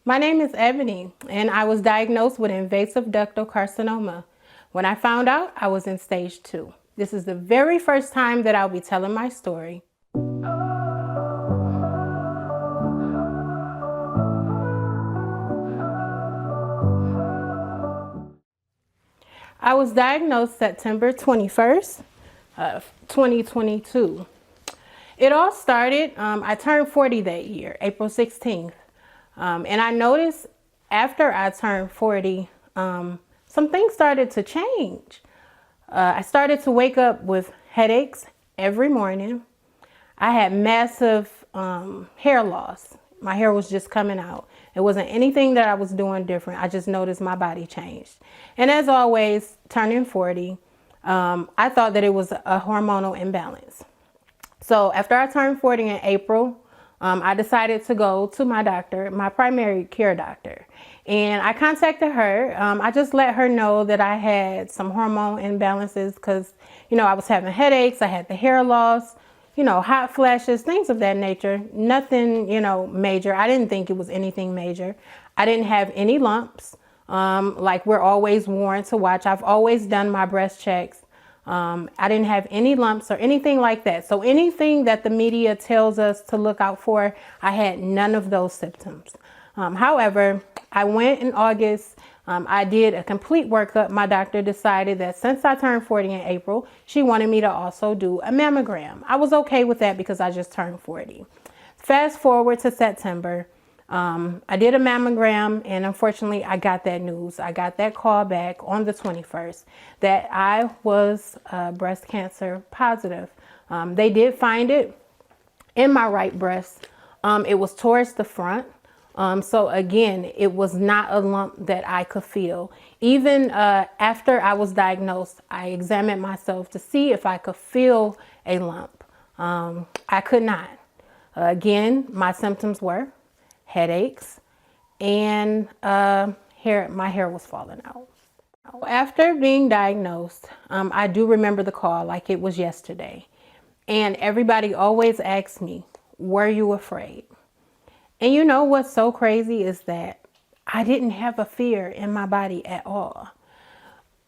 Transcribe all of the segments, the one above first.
My name is Ebony, and I was diagnosed with invasive ductal carcinoma. When I found out, I was in stage 2. This is the very first time that I'll be telling my story. I was diagnosed September 21st, 2022. It all started, I turned 40 that year, April 16th. And I noticed after I turned 40, some things started to change. I started to wake up with headaches every morning. I had massive hair loss. My hair was just coming out. It wasn't anything that I was doing different. I just noticed my body changed. And as always, turning 40, I thought that it was a hormonal imbalance. So after I turned 40 in April, I decided to go to my doctor, my primary care doctor. And I contacted her. I just let her know that I had some hormone imbalances because, I was having headaches. I had the hair loss, hot flashes, things of that nature. Nothing, major. I didn't think it was anything major. I didn't have any lumps, like we're always warned to watch. I've always done my breast checks. I didn't have any lumps or anything like that. So anything that the media tells us to look out for, I had none of those symptoms. However, I went in August. I did a complete workup. My doctor decided that since I turned 40 in April, she wanted me to also do a mammogram. I was okay with that because I just turned 40. Fast forward to September. I did a mammogram, and unfortunately I got that news. I got that call back on the 21st that I was breast cancer positive. They did find it in my right breast. It was towards the front. So again, it was not a lump that I could feel. Even after I was diagnosed, I examined myself to see if I could feel a lump. I could not. Again, my symptoms were headaches, and my hair was falling out. After being diagnosed, I do remember the call like it was yesterday. And everybody always asks me, were you afraid? And you know what's so crazy is that I didn't have a fear in my body at all.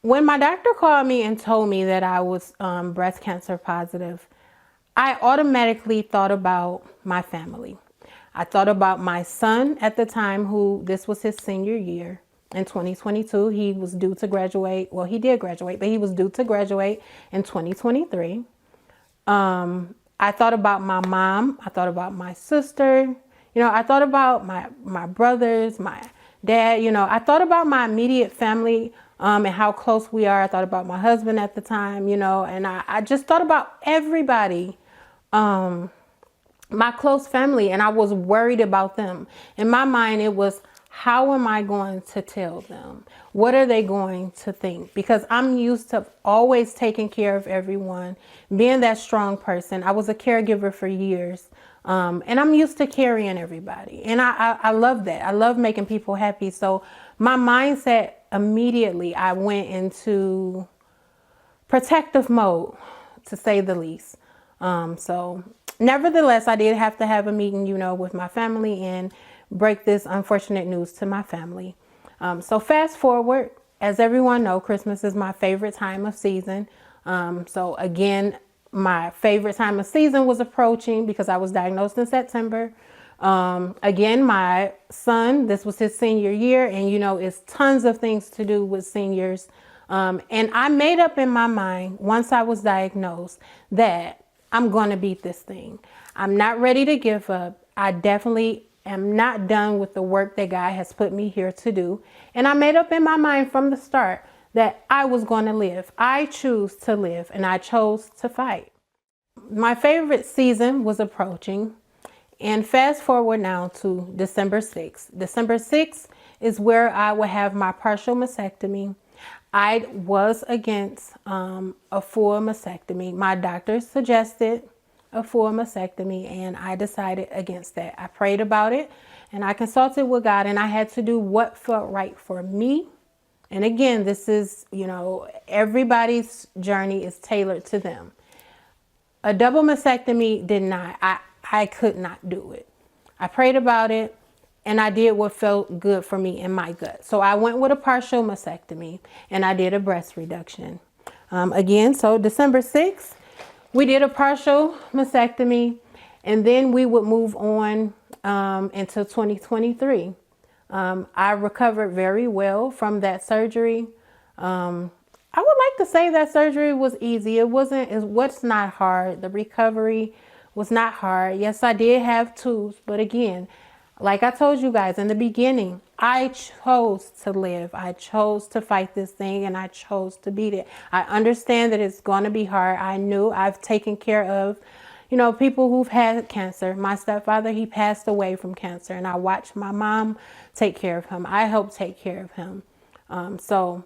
When my doctor called me and told me that I was breast cancer positive, I automatically thought about my family. I thought about my son at the time, who this was his senior year in 2022. He was due to graduate. Well, he did graduate, but he was due to graduate in 2023. I thought about my mom. I thought about my sister. I thought about my brothers, my dad. I thought about my immediate family and how close we are. I thought about my husband at the time, and I just thought about everybody. My close family, and I was worried about them. In my mind, it was, how am I going to tell them? What are they going to think? Because I'm used to always taking care of everyone, being that strong person. I was a caregiver for years, and I'm used to carrying everybody. And I love that. I love making people happy. So my mindset, immediately, I went into protective mode, to say the least. Nevertheless, I did have to have a meeting, with my family and break this unfortunate news to my family. So fast forward, as everyone knows, Christmas is my favorite time of season. So again, my favorite time of season was approaching because I was diagnosed in September. Again, my son, this was his senior year, and it's tons of things to do with seniors. And I made up in my mind, once I was diagnosed, that I'm going to beat this thing. I'm not ready to give up. I definitely am not done with the work that God has put me here to do. And I made up in my mind from the start that I was going to live. I choose to live, and I chose to fight. My favorite season was approaching. And fast forward now to December 6th. December 6th is where I will have my partial mastectomy. I was against a full mastectomy. My doctor suggested a full mastectomy, and I decided against that. I prayed about it, and I consulted with God, and I had to do what felt right for me. And again, this is, everybody's journey is tailored to them. A double mastectomy did not, I could not do it. I prayed about it. and I did what felt good for me in my gut. So I went with a partial mastectomy, and I did a breast reduction. Again, so December 6th, we did a partial mastectomy, and then we would move on until 2023. I recovered very well from that surgery. I would like to say that surgery was easy. It wasn't, it was not hard. The recovery was not hard. Yes, I did have tubes, but again, like I told you guys in the beginning, I chose to live. I chose to fight this thing, and I chose to beat it. I understand that it's going to be hard. I knew I've taken care of, people who've had cancer. My stepfather, he passed away from cancer, and I watched my mom take care of him. I helped take care of him. So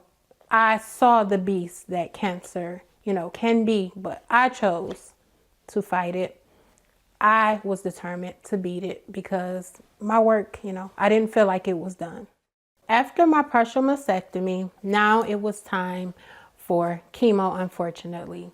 I saw the beast that cancer, can be, but I chose to fight it. I was determined to beat it because my work, I didn't feel like it was done. After my partial mastectomy, now it was time for chemo, unfortunately.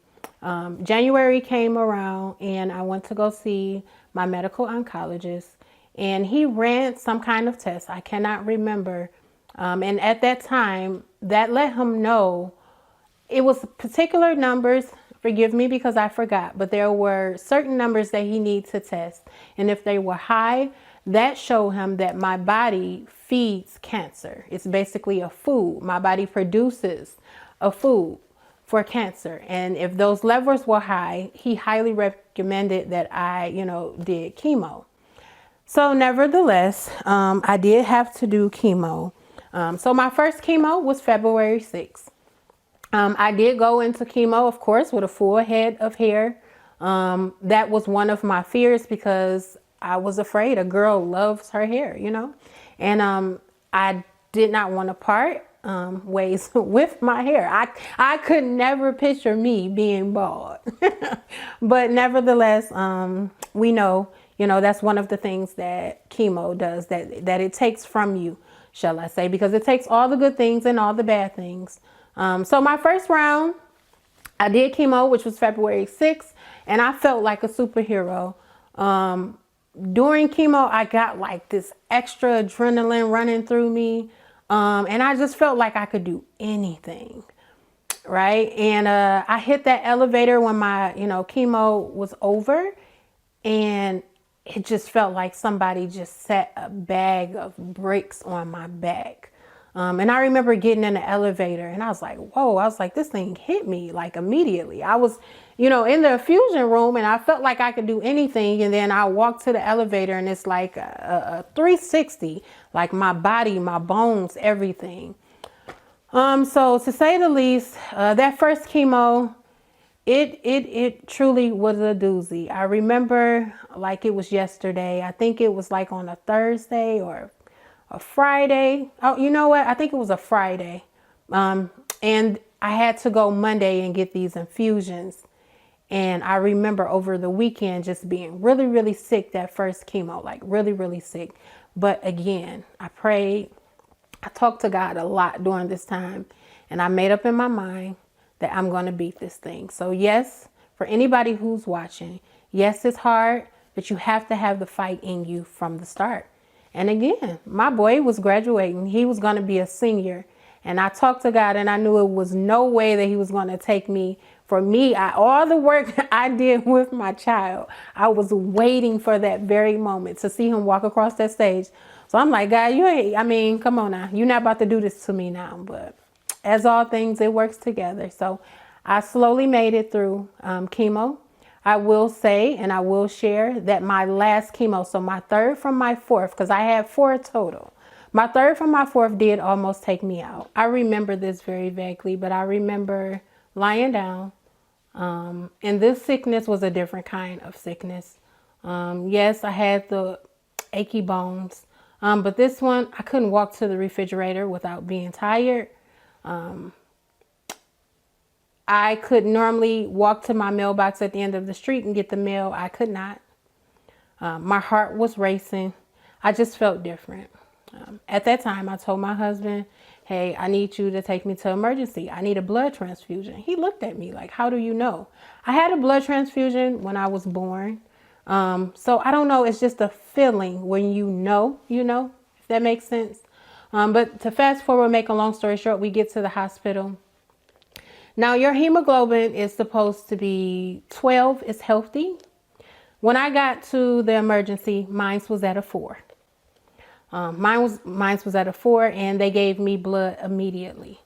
January came around, and I went to go see my medical oncologist, and he ran some kind of test. I cannot remember. And at that time, that let him know it was particular numbers. Forgive me because I forgot, but there were certain numbers that he needed to test. And if they were high, that showed him that my body feeds cancer. It's basically a food. My body produces a food for cancer. And if those levels were high, he highly recommended that I, did chemo. So nevertheless, I did have to do chemo. So my first chemo was February 6th. I did go into chemo, of course, with a full head of hair. That was one of my fears because I was afraid. A girl loves her hair, and I did not want to part ways with my hair. I could never picture me being bald. But nevertheless, we know, that's one of the things that chemo does, that it takes from you, shall I say, because it takes all the good things and all the bad things. So my first round, I did chemo, which was February 6th, and I felt like a superhero. During chemo, I got like this extra adrenaline running through me, and I just felt like I could do anything, right? And I hit that elevator when my, chemo was over, and it just felt like somebody just set a bag of bricks on my back. And I remember getting in the elevator, and I was like, whoa, I was like, this thing hit me like immediately. I was, in the infusion room, and I felt like I could do anything. And then I walked to the elevator, and it's like a 360, like my body, my bones, everything. So to say the least, that first chemo, it truly was a doozy. I remember like it was yesterday. I think it was like on a Thursday or a Friday. Oh, you know what? I think it was a Friday. And I had to go Monday and get these infusions. And I remember over the weekend just being really, really sick that first chemo, like really, really sick. But again, I prayed. I talked to God a lot during this time. And I made up in my mind that I'm going to beat this thing. So yes, for anybody who's watching, yes, it's hard, but you have to have the fight in you from the start. And again, my boy was graduating. He was going to be a senior. And I talked to God, and I knew it was no way that he was going to take me. For me, all the work I did with my child, I was waiting for that very moment to see him walk across that stage. So I'm like, God, come on now. You're not about to do this to me now. But as all things, it works together. So I slowly made it through chemo. I will say, and I will share that my last chemo, so my third from my fourth, because I had 4 total. My third from my fourth did almost take me out. I remember this very vaguely, but I remember lying down. And this sickness was a different kind of sickness. Yes, I had the achy bones. But this one, I couldn't walk to the refrigerator without being tired. I could normally walk to my mailbox at the end of the street and get the mail. I could not. My heart was racing. I just felt different. At that time, I told my husband, hey, I need you to take me to emergency. I need a blood transfusion. He looked at me like, how do you know? I had a blood transfusion when I was born. So I don't know. It's just a feeling when if that makes sense. But to fast forward, make a long story short, we get to the hospital. Now your hemoglobin is supposed to be 12. It's healthy. When I got to the emergency, mine was at a 4. Mine was at a 4, and they gave me blood immediately.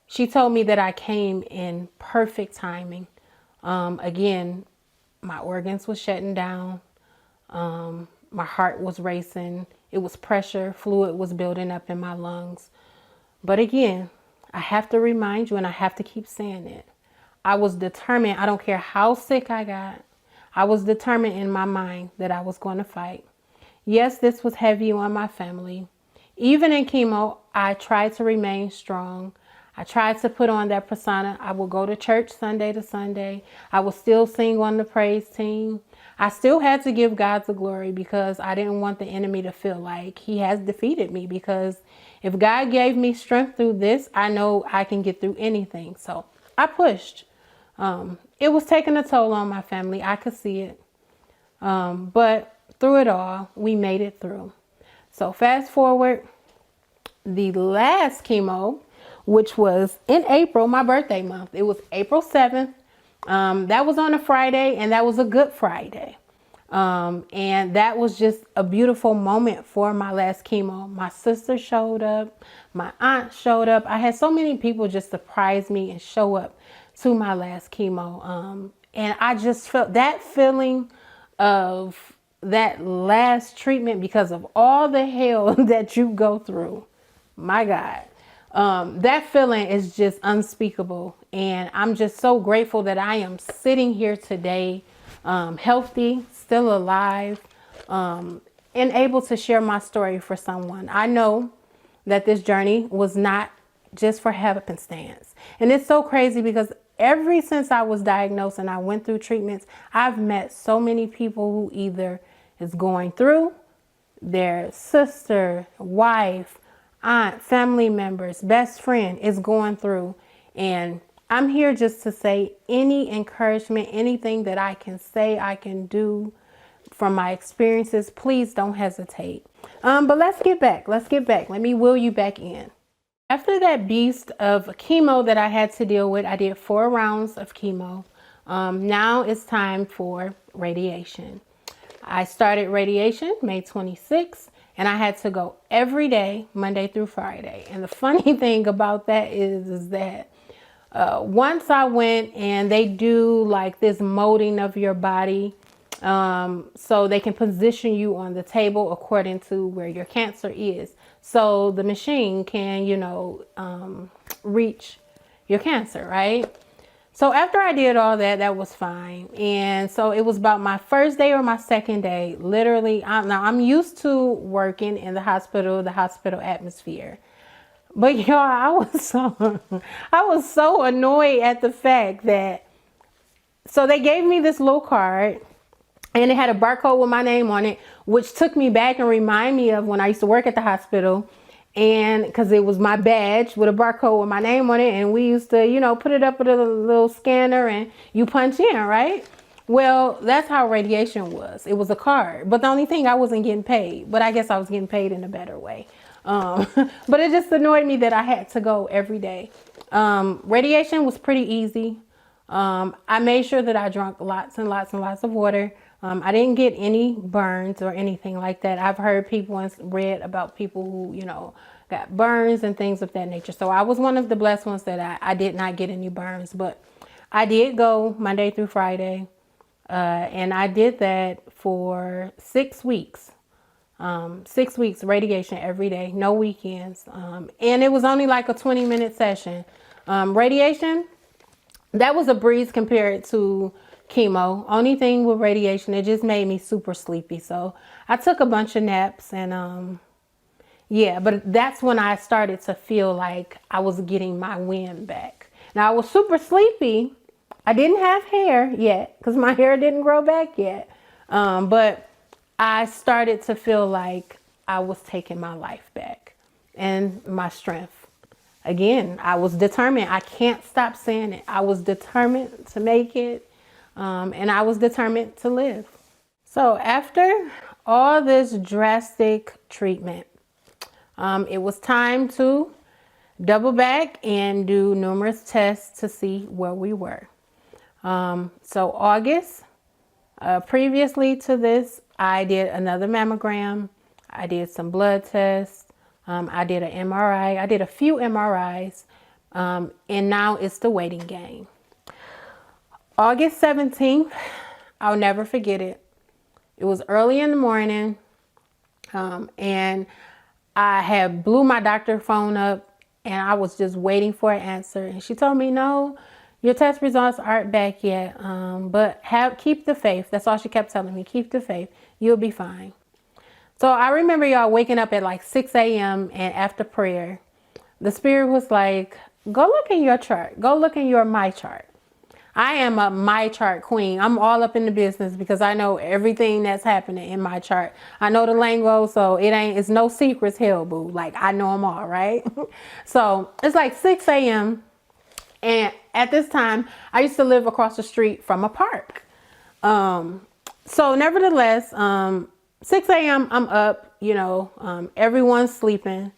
She told me that I came in perfect timing. Again, my organs was shutting down. My heart was racing. It was pressure. Fluid was building up in my lungs. But again, I have to remind you, and I have to keep saying it. I was determined. I don't care how sick I got. I was determined in my mind that I was going to fight. Yes, this was heavy on my family. Even in chemo, I tried to remain strong. I tried to put on that persona. I would go to church Sunday to Sunday. I would still sing on the praise team. I still had to give God the glory because I didn't want the enemy to feel like he has defeated me, because if God gave me strength through this, I know I can get through anything. So I pushed. It was taking a toll on my family. I could see it. But through it all, we made it through. So fast forward, the last chemo, which was in April, my birthday month. It was April 7th. That was on a Friday, and that was a Good Friday. And that was just a beautiful moment for my last chemo. My sister showed up. My aunt showed up. I had so many people just surprise me and show up to my last chemo. And I just felt that feeling of that last treatment, because of all the hell that you go through. My God. That feeling is just unspeakable. And I'm just so grateful that I am sitting here today, healthy, still alive, and able to share my story for someone. I know that this journey was not just for happenstance. And it's so crazy because ever since I was diagnosed and I went through treatments, I've met so many people who either is going through, their sister, wife, aunt, family members, best friend is going through. And I'm here just to say any encouragement, anything that I can say, I can do from my experiences, please don't hesitate. But let's get back. Let me wheel you back in. After that beast of chemo that I had to deal with, I did 4 rounds of chemo. Now it's time for radiation. I started radiation May 26th, and I had to go every day, Monday through Friday. And the funny thing about that is that once I went, and they do like this molding of your body, so they can position you on the table according to where your cancer is. So the machine can, reach your cancer, right? So after I did all that, that was fine. And so it was about my first day or my second day. Literally, I'm used to working in the hospital atmosphere. But y'all, I was so annoyed at the fact that, so they gave me this little card, and it had a barcode with my name on it, which took me back and reminded me of when I used to work at the hospital. And because it was my badge with a barcode with my name on it, and we used to, put it up with a little scanner and you punch in, right? Well, that's how radiation was. It was a card, but the only thing, I wasn't getting paid, but I guess I was getting paid in a better way. But it just annoyed me that I had to go every day. Radiation was pretty easy. I made sure that I drank lots and lots and lots of water. I didn't get any burns or anything like that. I've heard people and read about people who, got burns and things of that nature. So I was one of the blessed ones that I did not get any burns, but I did go Monday through Friday. And I did that for 6 weeks. 6 weeks radiation every day, no weekends. And it was only like a 20-minute session. Radiation, that was a breeze compared to chemo. Only thing with radiation, it just made me super sleepy. So I took a bunch of naps, and yeah, but that's when I started to feel like I was getting my wind back. Now I was super sleepy. I didn't have hair yet because my hair didn't grow back yet. But I started to feel like I was taking my life back and my strength. Again, I was determined. I can't stop saying it. I was determined to make it. And I was determined to live. So after all this drastic treatment, it was time to double back and do numerous tests to see where we were. So August, previously to this, I did another mammogram. I did some blood tests. I did an MRI. I did a few MRIs. And now it's the waiting game. August 17th, I'll never forget it. It was early in the morning, and I had blew my doctor phone up, and I was just waiting for an answer. And she told me, no, your test results aren't back yet, but keep the faith. That's all she kept telling me. Keep the faith. You'll be fine. So I remember y'all waking up at like 6 a.m. and after prayer, the spirit was like, go look in your chart. Go look in your my chart. I am a my chart queen. I'm all up in the business because I know everything that's happening in my chart. I know the lingo, so it's no secrets, hell boo. Like I know them all, right? So it's like 6 a.m. And at this time, I used to live across the street from a park. So nevertheless, 6 a.m. I'm up, everyone's sleeping,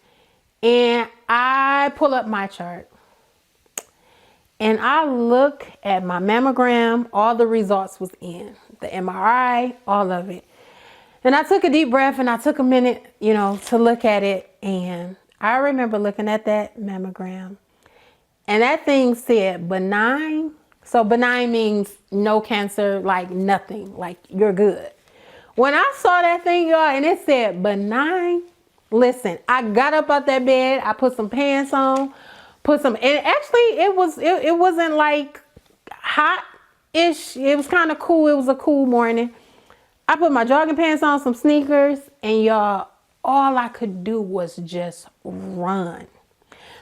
and I pull up my chart. And I look at my mammogram, all the results was in, the MRI, all of it. And I took a deep breath and I took a minute, to look at it. And I remember looking at that mammogram and that thing said benign. So benign means no cancer, like nothing, like you're good. When I saw that thing, y'all, and it said benign, listen, I got up out that bed, I put some pants on, and actually it wasn't like hot-ish. It was kind of cool. It was a cool morning. I put my jogging pants on, some sneakers, and y'all, all I could do was just run.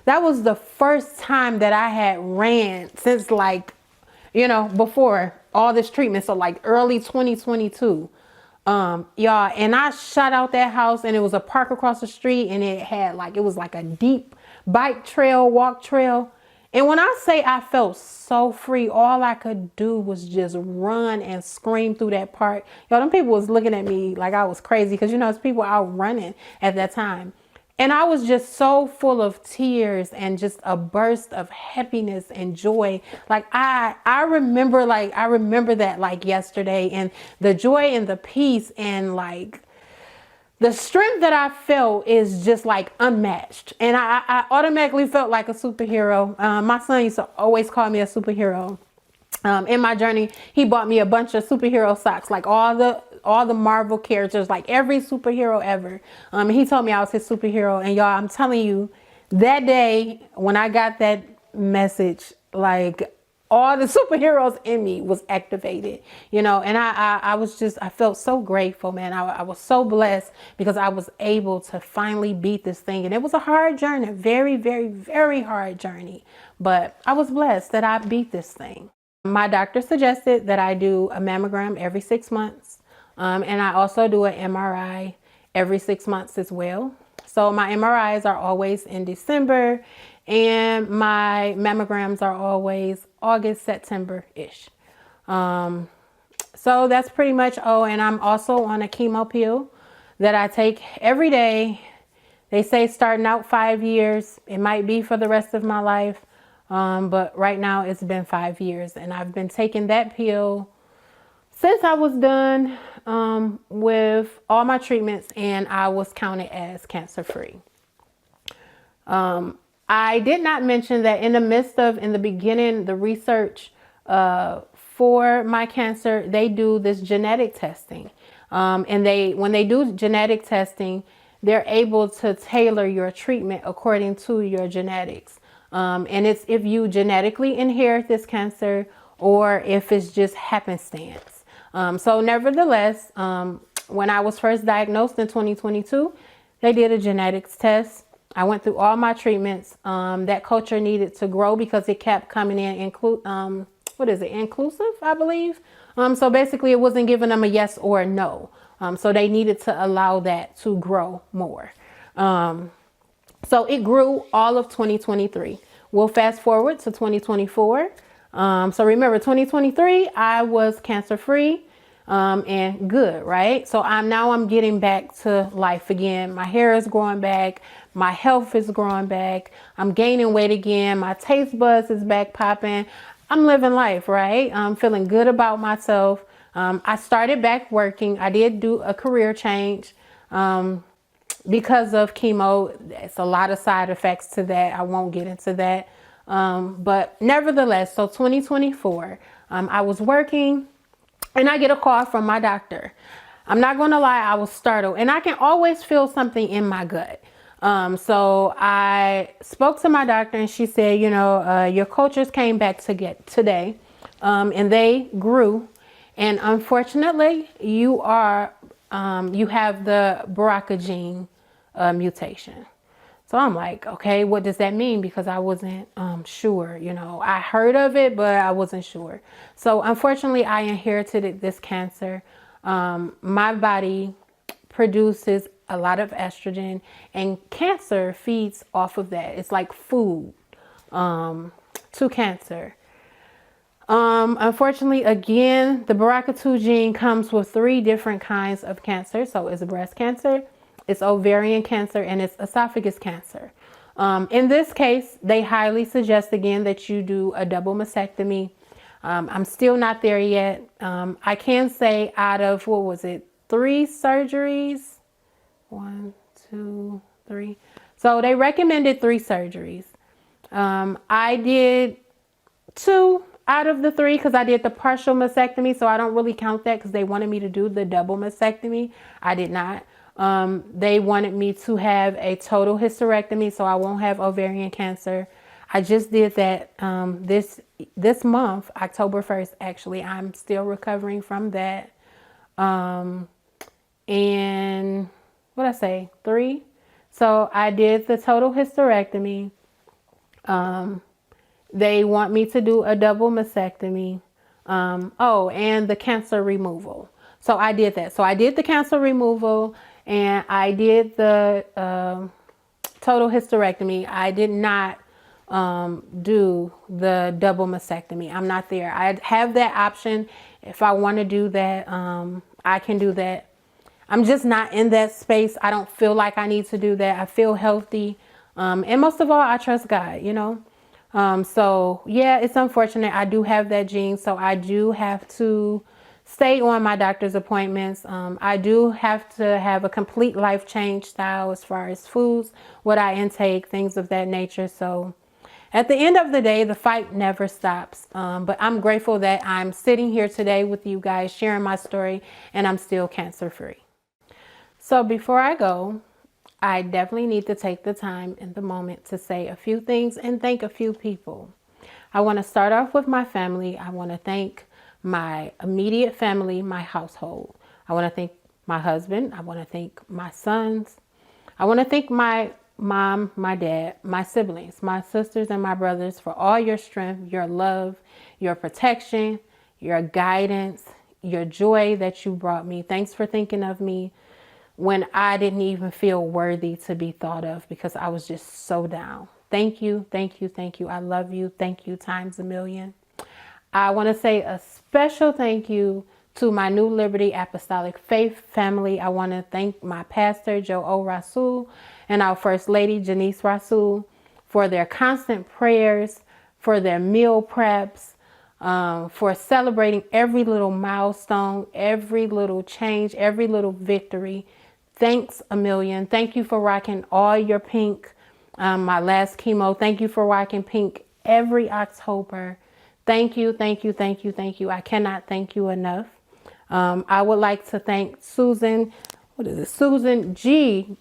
That was the first time that I had ran since before all this treatment. So like early 2022. Y'all, and I shot out that house, and it was a park across the street, and it was like a deep bike trail, walk trail. And when I say I felt so free, all I could do was just run and scream through that park. Y'all, them people was looking at me like I was crazy because, it's people out running at that time. And I was just so full of tears and just a burst of happiness and joy. Like I remember that like yesterday, and the joy and the peace and like the strength that I felt is just like unmatched. And I automatically felt like a superhero. My son used to always call me a superhero. In my journey, he bought me a bunch of superhero socks, like all the Marvel characters, like every superhero ever. He told me I was his superhero. And y'all, I'm telling you, that day when I got that message, like all the superheroes in me was activated, and I felt so grateful, man. I was so blessed because I was able to finally beat this thing. And it was a hard journey, very, very, very hard journey. But I was blessed that I beat this thing. My doctor suggested that I do a mammogram every 6 months. And I also do an MRI every 6 months as well. So my MRIs are always in December, and my mammograms are always August, September-ish. So that's pretty much, and I'm also on a chemo pill that I take every day. They say starting out 5 years, it might be for the rest of my life. But right now it's been 5 years, and I've been taking that pill since I was done with all my treatments, and I was counted as cancer-free. I did not mention that in the beginning, the research for my cancer, they do this genetic testing. And when they do genetic testing, they're able to tailor your treatment according to your genetics. And it's if you genetically inherit this cancer or if it's just happenstance. So nevertheless, when I was first diagnosed in 2022, they did a genetics test. I went through all my treatments. That culture needed to grow because it kept coming in inclusive, I believe. So basically it wasn't giving them a yes or a no. So they needed to allow that to grow more. So it grew all of 2023. We'll fast forward to 2024. So remember 2023, I was cancer free. and good, right? So I'm getting back to life again. My hair is growing back. My health is growing back. I'm gaining weight again. My taste buds is back popping. I'm living life, right? I'm feeling good about myself. I started back working. I did do a career change because of chemo. It's a lot of side effects to that. I won't get into that. But nevertheless, so 2024, I was working and I get a call from my doctor. I'm not going to lie, I was startled, and I can always feel something in my gut. So I spoke to my doctor and she said, your cultures came back today, and they grew. And unfortunately, you have the BRCA gene mutation. So I'm like, okay, what does that mean? Because I wasn't sure, I heard of it, but I wasn't sure. So unfortunately, I inherited this cancer. My body produces a lot of estrogen, and cancer feeds off of that. It's like food to cancer. Unfortunately, again, the BRCA2 gene comes with 3 different kinds of cancer. So it's breast cancer, it's ovarian cancer, and it's esophagus cancer. In this case, they highly suggest again that you do a double mastectomy. I'm still not there yet. I can say out of, 3 surgeries? 1, 2, 3. So they recommended 3 surgeries. I did 2 out of the 3 because I did the partial mastectomy. So I don't really count that because they wanted me to do the double mastectomy. I did not. They wanted me to have a total hysterectomy so I won't have ovarian cancer. I just did that this month, October 1st, actually. I'm still recovering from that. And what did I say? 3. So I did the total hysterectomy. They want me to do a double mastectomy. And the cancer removal. So I did that. So I did the cancer removal and I did the total hysterectomy. I did not do the double mastectomy. I'm not there. I have that option. If I want to do that, I can do that. I'm just not in that space. I don't feel like I need to do that. I feel healthy. And most of all, I trust God, So yeah, it's unfortunate. I do have that gene. So I do have to stay on my doctor's appointments. I do have to have a complete life change style as far as foods, what I intake, things of that nature. So at the end of the day, the fight never stops. But I'm grateful that I'm sitting here today with you guys, sharing my story, and I'm still cancer free. So before I go, I definitely need to take the time in the moment to say a few things and thank a few people. I want to start off with my family. I want to thank my immediate family, my household. I want to thank my husband. I want to thank my sons. I want to thank my mom, my dad, my siblings, my sisters and my brothers for all your strength, your love, your protection, your guidance, your joy that you brought me. Thanks for thinking of me when I didn't even feel worthy to be thought of because I was just so down. Thank you, thank you, thank you. I love you. Thank you times a million. I want to say a special thank you to my New Liberty Apostolic Faith family. I want to thank my pastor, Joe O. Rasul, and our First Lady, Janice Rasul, for their constant prayers, for their meal preps, for celebrating every little milestone, every little change, every little victory. Thanks a million. Thank you for rocking all your pink. My last chemo. Thank you for rocking pink every October. Thank you, thank you, thank you, thank you. I cannot thank you enough. I would like to thank Susan G.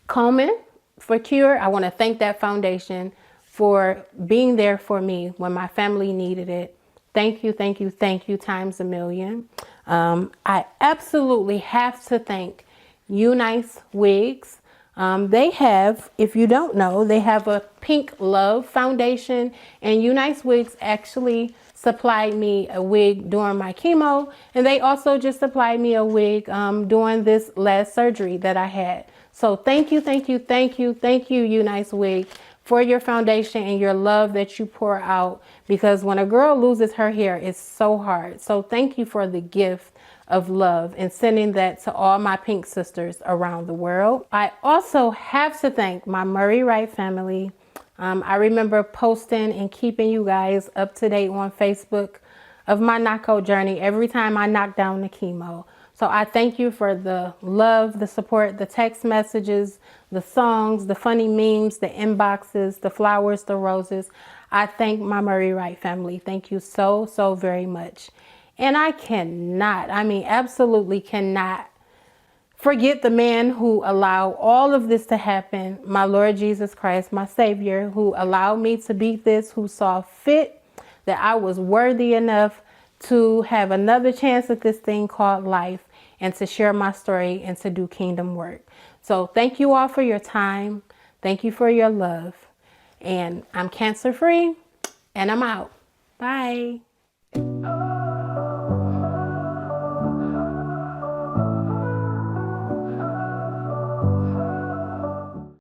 Coleman for Cure. I want to thank that foundation for being there for me when my family needed it. Thank you, thank you, thank you times a million. I absolutely have to thank Unice Wigs. They have, if you don't know, they have a Pink Love Foundation, and Unice Wigs actually supplied me a wig during my chemo, and they also just supplied me a wig during this last surgery that I had. So thank you, thank you, thank you, thank you, Unice Wig, for your foundation and your love that you pour out, because when a girl loses her hair, it's so hard. So thank you for the gift of love and sending that to all my pink sisters around the world. I also have to thank my Murray Wright family. I remember posting and keeping you guys up to date on Facebook of my knockout journey every time I knocked down the chemo. So I thank you for the love, the support, the text messages, the songs, the funny memes, the inboxes, the flowers, the roses. I thank my Murray Wright family. Thank you so, so very much. And I cannot, I mean, absolutely cannot forget the man who allowed all of this to happen, my Lord Jesus Christ, my Savior, who allowed me to beat this, who saw fit that I was worthy enough to have another chance at this thing called life and to share my story and to do kingdom work. So thank you all for your time. Thank you for your love. And I'm cancer free and I'm out. Bye.